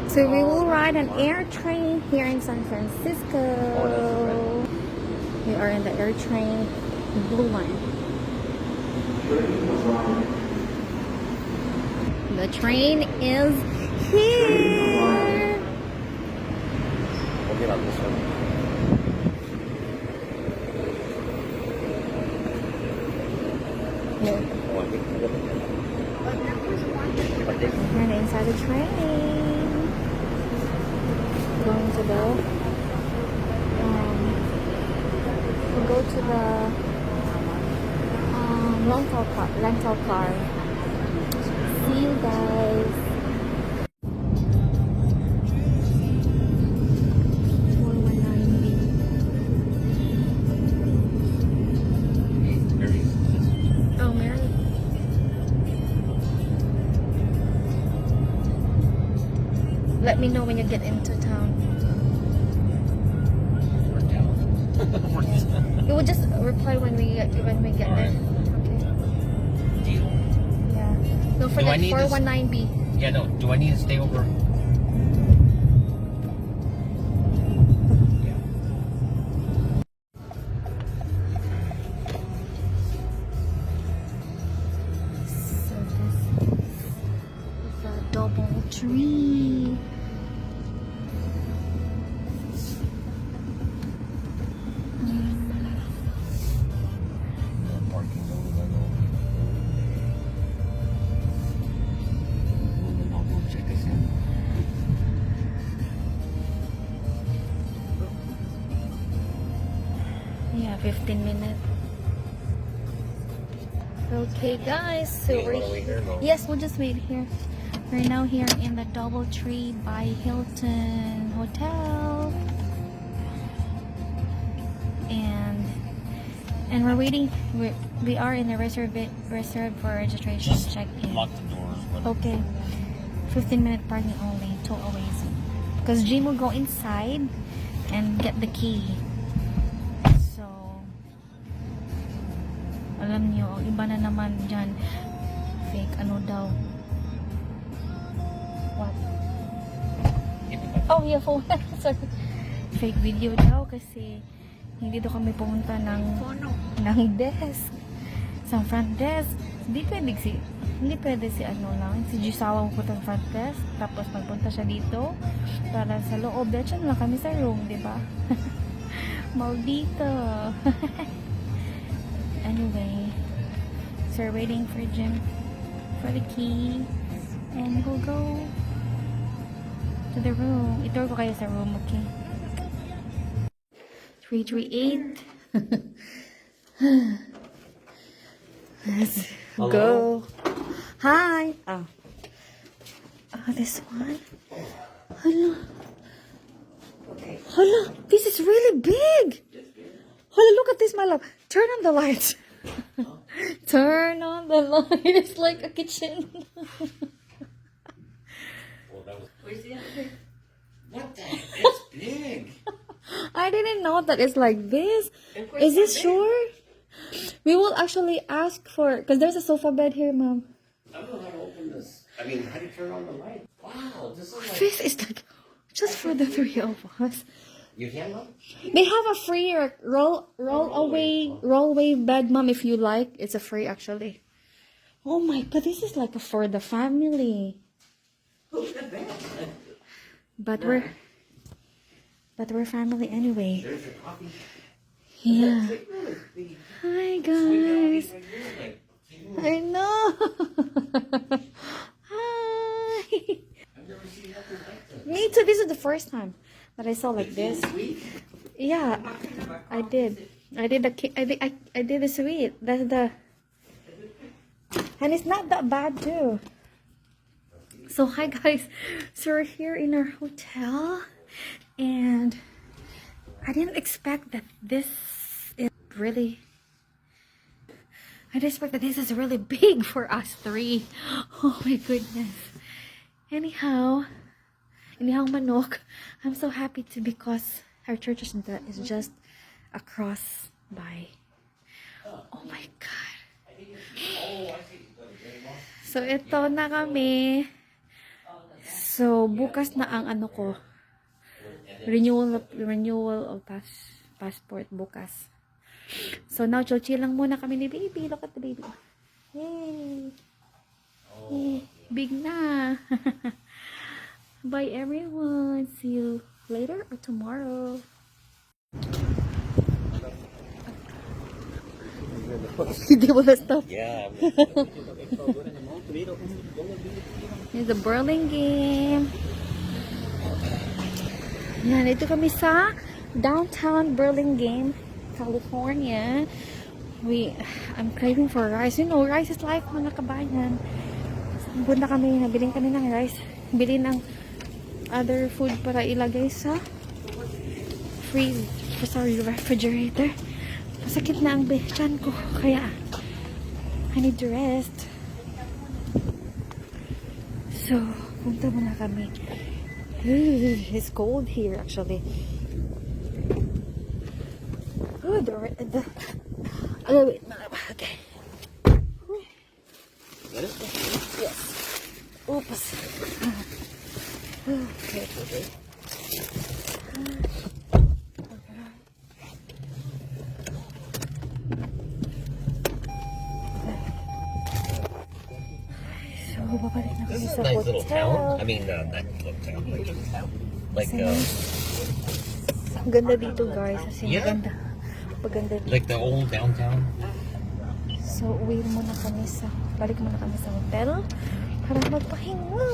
So we will ride an air train here in San Francisco. We are in the air train, blue line. The train is here. We'll get on this one. We're inside the train. Going to the we'll go to the rental car. See you guys. 419B. Oh, Mary. Let me know when you get into town. You will just reply when we get there. Okay. Deal. Yeah. Don't forget 419B. Yeah, no. Do I need to stay over? Yeah. So this is a double tree. Yeah, 15 minutes. Okay, guys. So yes, we'll just wait here. We're now here in the DoubleTree by Hilton Hotel, and we're waiting. We are in the reserved for registration check-in. Lock the doors. But... Okay, 15-minute parking only. 2 always. Because Jim will go inside and get the key. So, alam nyo, iba na naman dyan. Fake ano daw. What? Oh, yeah, phone. Sorry. Fake video daw kasi hindi daw kami pumunta ng desk. Sa front desk. Hindi pwede si ano lang, si Jisawa pupunta sa front desk, tapos magpunta siya dito para sa loob. Diyan lang kami sa room, di ba? Maldito. Anyway, so we're waiting for Jim for the key, and we'll go to the room. Ito ko kayo sa room, okay? 338. Let's go. Hi. Oh, this one. Hello. Hello. This is really big. Hello, look at this, my love. Turn on the lights. Turn on the light. It's like a kitchen. Where's the other? What the heck? It's big. I didn't know that it's like this. Is this sure? We will actually ask for, because there's a sofa bed here, Mom. I don't know how to open this. I mean, how do you turn on the light? Wow, this is like... This is like just for the 3 of us. You can look? They have a free roll-away bed, Mom, if you like. It's a free, actually. Oh my God, this is like for the family. Look at that. But we're family anyway. There's your coffee. Yeah. Hi guys. I know. Hi. I've never seen nothing like this. Me too. This is the first time that I saw like this. Sweet. Yeah, I did. I did the sweet. That's the, and it's not that bad too. So hi guys. So we're here in our hotel, and I didn't expect that this is really. I didn't expect that this is really big for us three. Oh my goodness. Anyhow, manok. I'm so happy to, because our church is just across by. Oh my God. So ito na kami. So, bukas na ang ano ko. Renewal of passport bukas. So, now, chill lang muna kami ni baby. Look at the baby. Hey! Hey, big na! Bye, everyone. See you later or tomorrow. Hindi mo na stop. Yeah. Here's the Burlingame. Yan, ito kami sa downtown Burlingame, California. I'm craving for rice. You know, rice is life, mga kabayan. Punta kami, nabiling kami ng rice. Bili ng other food para ilagay sa refrigerator. Masakit na ang tiyan ko, kaya I need to rest. So, punta muna kami. It's cold here actually. Oh, wait, okay. Yes. Oops. Okay. So, babalik na kami This is sa a nice little hotel. town. I mean, not little town, like Ang ganda dito, guys. Kasi Yeah. maganda dito. like the old downtown. So, balik muna kami sa hotel para magpahinga.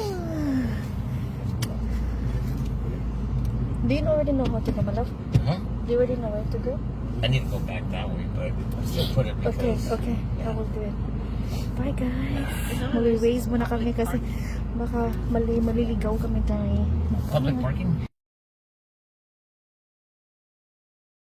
Do you already know how to go, my love? Huh? Do you already know where to go? I need to go back that way, but I'll still put it because Okay. I will do it. Bye, guys. Mag-raise muna kami kasi baka maliligaw kami tayo. public parking.